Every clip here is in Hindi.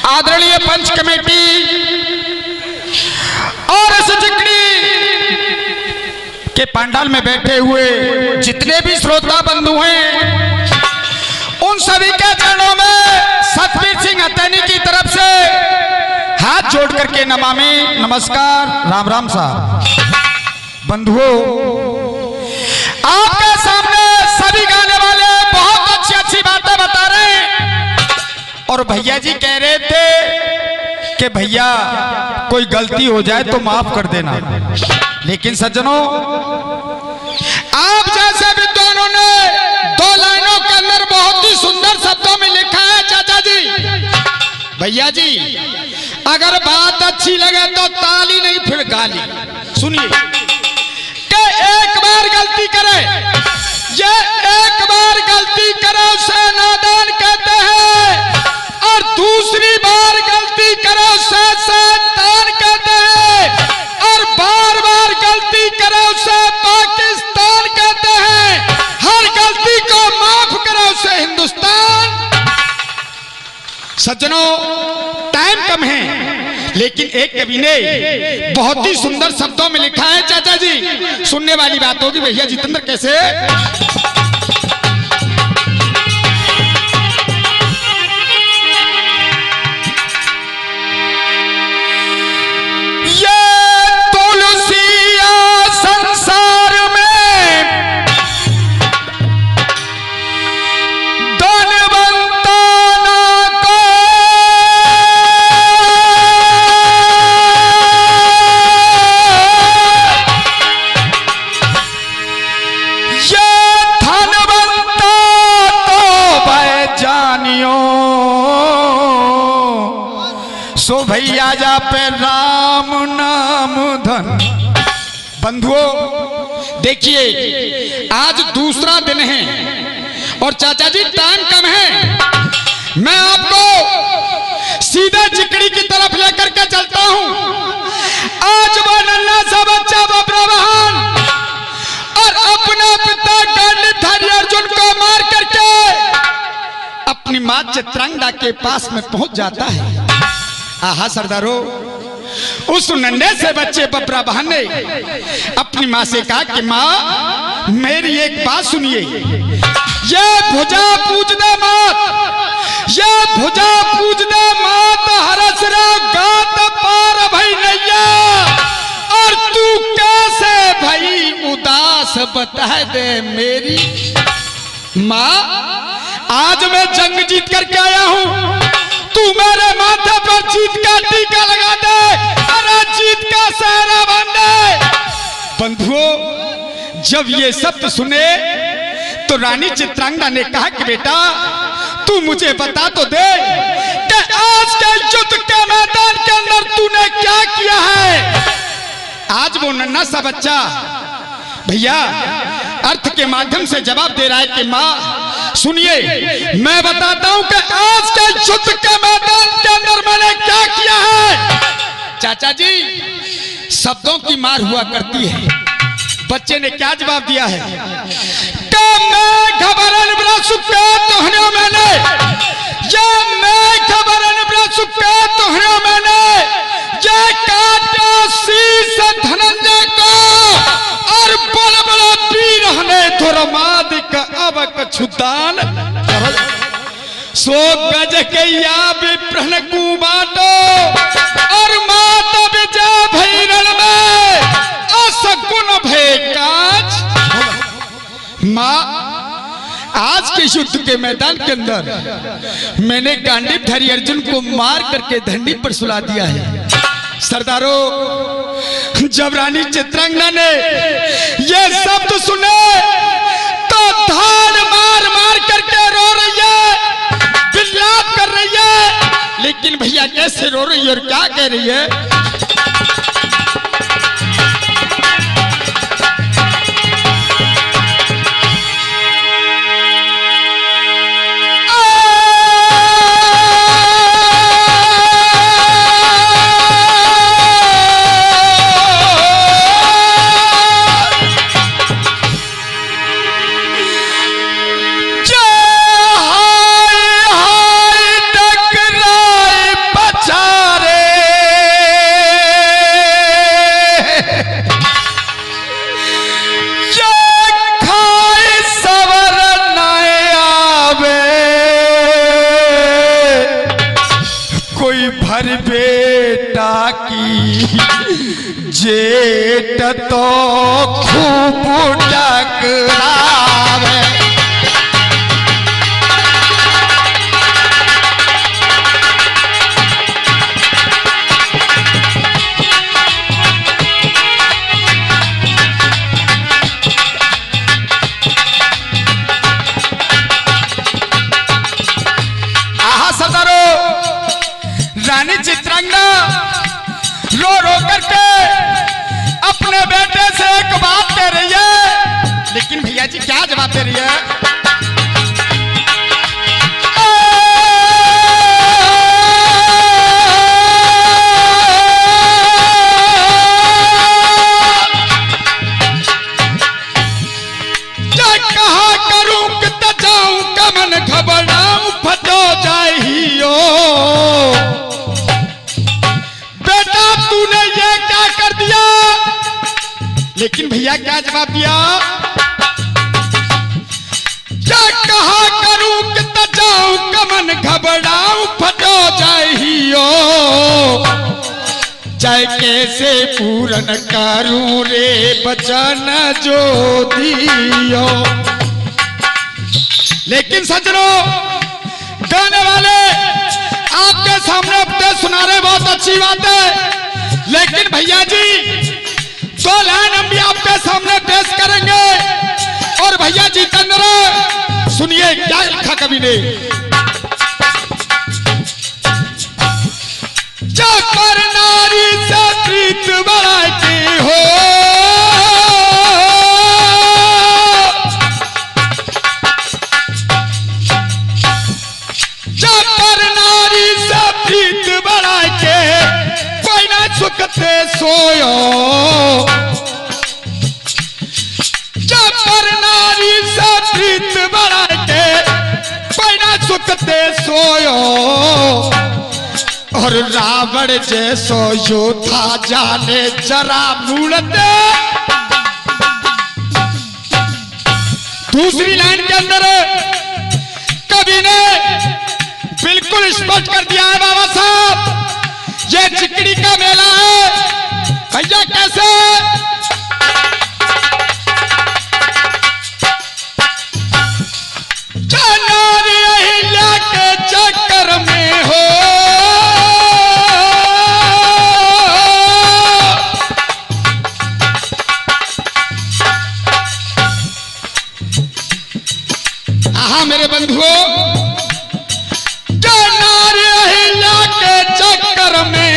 आदरणीय पंच कमेटी और इस जिकड़ी के पंडाल में बैठे हुए जितने भी श्रोता बंधु हैं, उन सभी के चरणों में सतबीर सिंह हथैनी की तरफ से हाथ जोड़ करके नमामि नमस्कार। राम राम साहब। बंधुओं, आपके सामने सभी गाने वाले बहुत अच्छी अच्छी बातें बता रहे हैं और भैया जी कह रहे थे कि भैया कोई गलती हो जाए तो माफ कर देना। लेकिन सज्जनों, आप जैसे विद्वानों ने दो लाइनों के अंदर बहुत ही सुंदर शब्दों में लिखा है। चाचा जी, भैया जी, अगर बात अच्छी लगे तो ताली नहीं फिर गाली। सुनिए कि एक बार गलती करे, ये एक बार गलती करे उसे नादान कहते हैं, और दूसरी बार गलती करे उसे शैतान कहते हैं, और बार बार गलती करे उसे पाकिस्तान कहते हैं, हर गलती को माफ करे उसे हिंदुस्तान। सज्जनों, टाइम कम है, लेकिन एक कवि ने बहुत ही सुंदर शब्दों में लिखा है। चाचा जी, सुनने वाली बात होगी। भैया जितेंद्र कैसे? सो भैया जा पे राम नाम धन। बंधुओं, देखिए आज दूसरा दिन है और चाचा जी टाइम कम है। मैं आपको सीधे जिकड़ी की तरफ लेकर के चलता हूं। आज वो नन्हा सा बच्चा बब्रवाहन और अपना पिता गांडीवधारी अर्जुन को मार करके अपनी मां चित्रांगदा के पास में पहुंच जाता है। आहा सरदारो, उस नन्हे से बच्चे बब्रवाहन ने अपनी मां से कहा कि मां, मेरी एक बात सुनिए। ये भुजा पूज दे मात, ये भुजा पूज दे मात, हरस रा गात पार भई नैया, और तू कैसे भई उदास बता दे मेरी मां। आज मैं जंग जीत करके आया हूं, तू मेरे माथे पर जीत का टीका लगा दे, अरे जीत का सहरा बांध दे। बंधुओं, जब ये शब्द सुने तो रानी चित्रांगदा ने कहा कि बेटा, तू मुझे बता तो दे कि आज के युद्ध के मैदान के अंदर तूने क्या किया है। आज वो नन्हा सा बच्चा भैया अर्थ के माध्यम से जवाब दे रहा है कि मां सुनिए, मैं बताता हूं कि आज के युद्ध के मैदान के अंदर मैंने क्या किया है। चाचा जी, शब्दों की मार हुआ करती है। बच्चे ने क्या जवाब दिया है कि मैं घबरन बड़ा सुखे तोहने मैंने, ये मैं घबरन बड़ा सुखे तोहने मैंने, ये काटा शीश धनंजय को, और बड़ा बड़ा वीर हने धुरमाद का अब कछुदान। सो गज के या विप्रहन को बाटो, और माता विजय भैरन में असगुन भय काज। मां, आज के युद्ध के मैदान के अंदर मैंने गांडीवधारी अर्जुन को मार करके धरनी पर सुला दिया है। सरदारों, जब रानी चित्रांगदा ने ये शब्द सुने तो धान मार मार करके रो रही है, विलाप कर रही है। लेकिन भैया कैसे रो रही है और क्या कह रही है? हाय हाय टकरा की जेठ तो खूब टकरावे। रानी चित्रांगदा रो रो करके अपने बेटे से एक बात कह रही है, लेकिन भैया जी क्या जवाब दे रही है? क्या कहा करूं कि जाऊं का मन घबराऊं फटो जाइयो। तूने ये क्या कर दिया? लेकिन भैया क्या जवाब दिया? क्या कहा करूं कि जाऊं कमन घबराऊं फटो जाइयो। चाहे कैसे पूरन करूं रे बचन जो दियो। लेकिन सज्जनों, गाने वाले आपके सामने उपदेश सुना रहे, बहुत अच्छी बात है, लेकिन भैया जी 2 लाइन हम भी आपके सामने पेश करेंगे। और भैया जी जितेंद्र सुनिए क्या लिखा कवि ने। जाकर नारी से प्रीत बढ़ाती हो, जाकर नारी से प्रीत बढ़ा के कोई ना सुखते सोयो। जाकर नारी से प्रीत बढ़ा के कोई ना सुखते सोयो। और रावण जैसो योद्धा जाने जरा मूलते। दूसरी लाइन के अंदर कवि ने बिल्कुल स्पष्ट कर दिया है बाबा साहब, ये चिकड़ी का मेला है। भैया कैसे? नारी अहिल्या के चक्कर में हो, मेरे बंधुओं, नारी अहिल्या के चक्कर में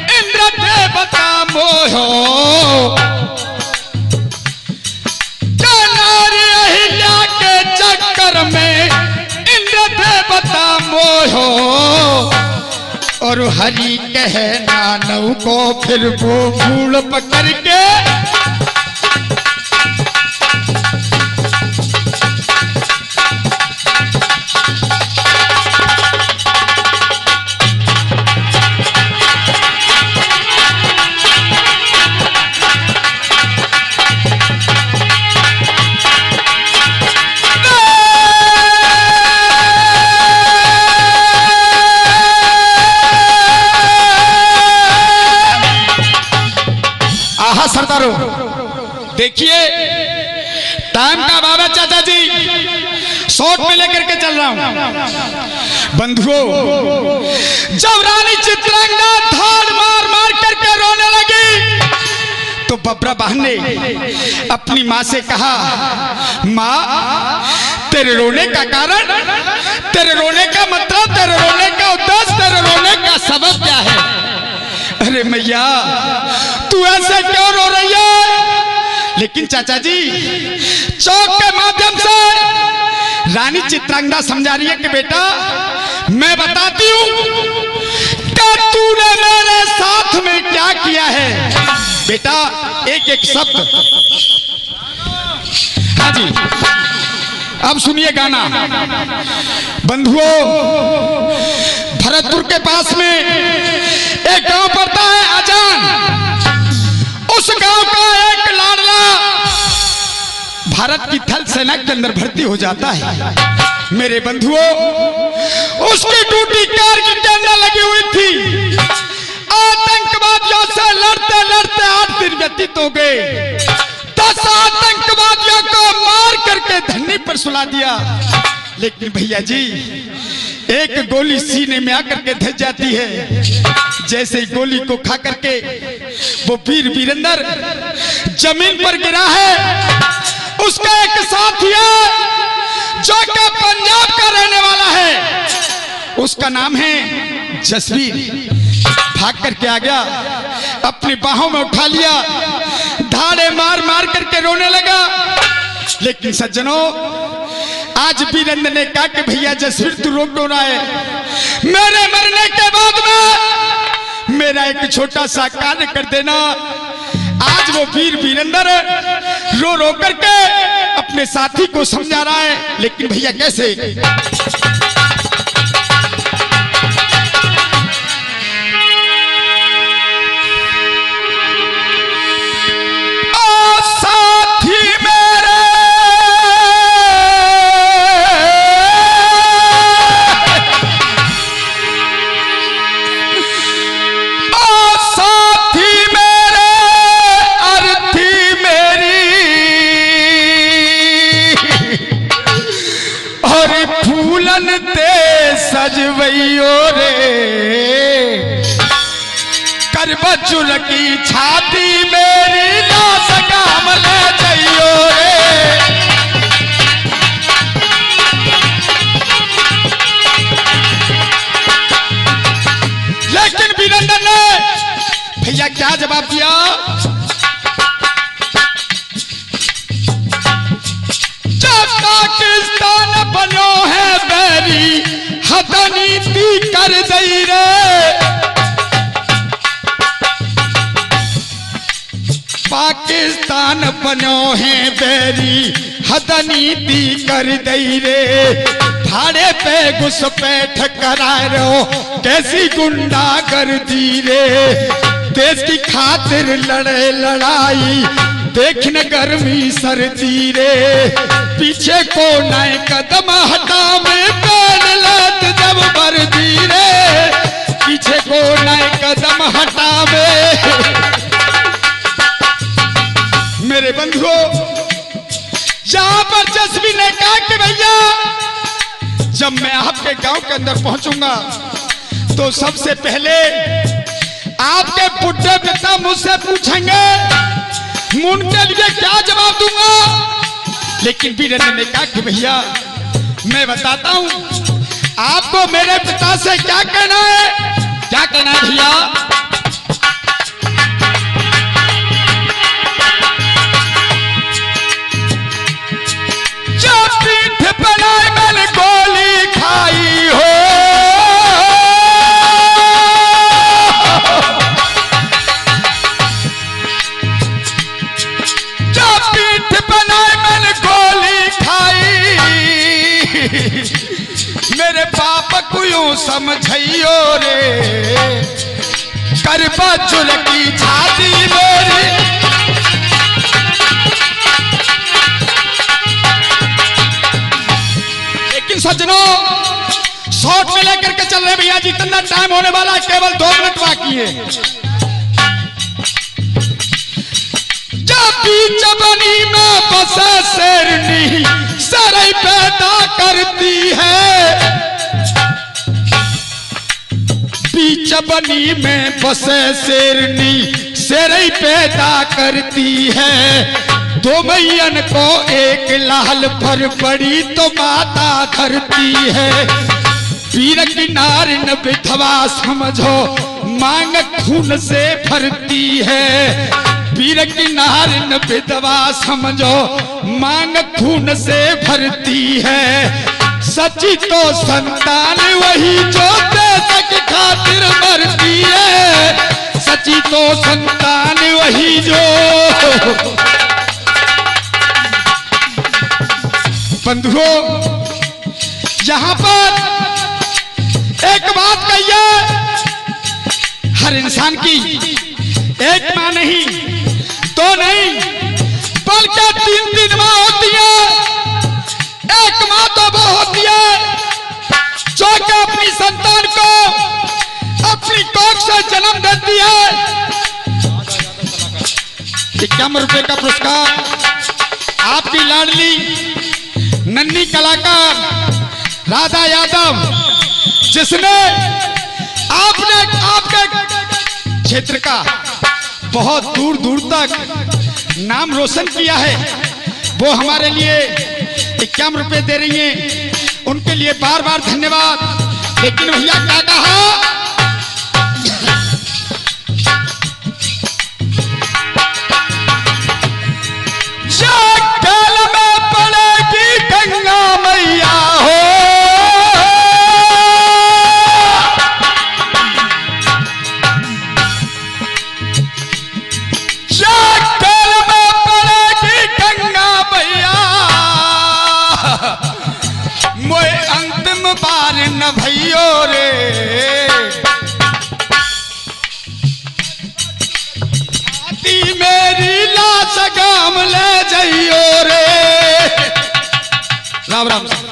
इंद्र देवता मोहो। नारी अहिल्या के चक्कर में इंद्र देवता मोहो। और हरि कहे नानव को फिर वो फूल पकड़ के सरदारों देखिए टाइम का बाबा चाचा जी शॉर्ट में लेकर के चल रहा हूं। बंधुओं, जब रानी चित्रांगदा धाड़ मार मार करके रोने लगी तो बबरा बहन ने अपनी माँ से कहा, माँ तेरे रोने का कारण, तेरे रोने का मतलब, तेरे रोने का उद्देश्य, तेरे रोने का सबब क्या है? अरे मैया तू ऐसे क्यों रो रही है? लेकिन चाचा जी चौक के माध्यम से रानी चित्रांगदा समझा रही है कि बेटा मैं बताती हूं कि तूने मेरे साथ में क्या किया है। बेटा एक एक शब्द। हाँ जी, अब सुनिए गाना। बंधुओं, भरतपुर के पास में एक गांव पड़ता है अजान। उस गांव का एक लाडला भारत की थल सेना के अंदर भर्ती हो जाता है। मेरे बंधुओं, उसकी ड्यूटी कारगिल के अंदर लगी हुई थी। आतंकवाद व्यतीत हो गए। 10 आतंकवादियों को मार करके धरने पर सुला दिया। लेकिन भैया जी एक गोली सीने में आकर के धस जाती है। जैसे ही गोली को खा करके वो वीर वीरेंद्र जमीन पर गिरा है, उसका एक साथी है जो कि पंजाब का रहने वाला है, उसका नाम है जसवीर। भाग करके आ गया, अपनी बाहों में उठा लिया, धाड़े मार मार करके रोने लगा। लेकिन सज्जनों, आज वीरेंद्र ने कहा कि भैया जसवीर तू रो क्यों रहा है? मेरे मरने के बाद में मेरा एक छोटा सा कार्य कर देना। आज वो वीर वीरेंद्र रो रो करके अपने साथी को समझा रहा है। लेकिन भैया कैसे? सजवैयो रे कर बजुल की छाती मेरी ना सकाम ले जाइयो रे। लेकिन वीरेंद्र ने भैया क्या जवाब दिया? जब पाकिस्तान बनो है बैरी हदनीति कर दई रे। पाकिस्तान बनो है बैरी हदनीति कर दई रे। भाड़े पे घुसपैठ करा रो कैसी गुंडा कर दी रे। देश की खातिर लड़े लड़ाई देखने गर्मी सर्दी रे। पीछे को नए कदम हटा में पैर लत जब वर्दी रे। पीछे को नए कदम हटावे। मेरे बंधुओं, यहां पर जसवीर ने कहा कि भैया जब मैं आपके गांव के अंदर पहुंचूंगा तो सबसे पहले आपके बुढ़े पिता मुझसे पूछेंगे, उनके लिए क्या जवाब दूंगा? लेकिन वीरेंद्र ने कहा कि भैया मैं बताता हूं आपको मेरे पिता से क्या कहना है। क्या कहना है भैया? जब पीठ बनाए मैंने गोली खाई हो, मेरे पाप को यूं समझियो रे कर बजुल की छाती मेरी। लेकिन सज्जनों, शॉर्ट में लेकर के चल रहे भैया जी, इतना टाइम होने वाला है, केवल 2 मिनट बाकी है। जब बीच बनी में बसे शेरनी सराय पैदा करती है। बीच बनी में बसे शेरनी सराय पैदा करती है। 2 मैयन को एक लाल पर पड़ी तो माता धरती है। वीर की नारिन विधवा समझो मांग खून से भरती है। वीर की नारिन विधवा समझो मांग खून से भरती है। सच्ची तो संतान वही जो देश की खातिर मरती है। सच्ची तो संतान वही जो। बंधुओं, यहां पर एक बात कहिए, हर इंसान की एक मां नहीं, 2 नहीं, बल्कि 3 मां होती है। एक मां तो वो होती है जो कि अपनी संतान को अपनी कोख से जन्म देती है। 51 का पुरस्कार आपकी लाडली नन्ही कलाकार राधा यादव, जिसने आपके क्षेत्र का बहुत दूर दूर तक नाम रोशन किया है, वो हमारे लिए 51 रुपए दे रही हैं। उनके लिए बार बार धन्यवाद। लेकिन भैया क्या कहा, जल में पड़ेगी गंगा मैया हो, जल में पड़ेगी गंगा मैया, मोए अंतिम बार न भइयो रे, आती मेरी लाश गाम ले जाइयो रे। राम राम।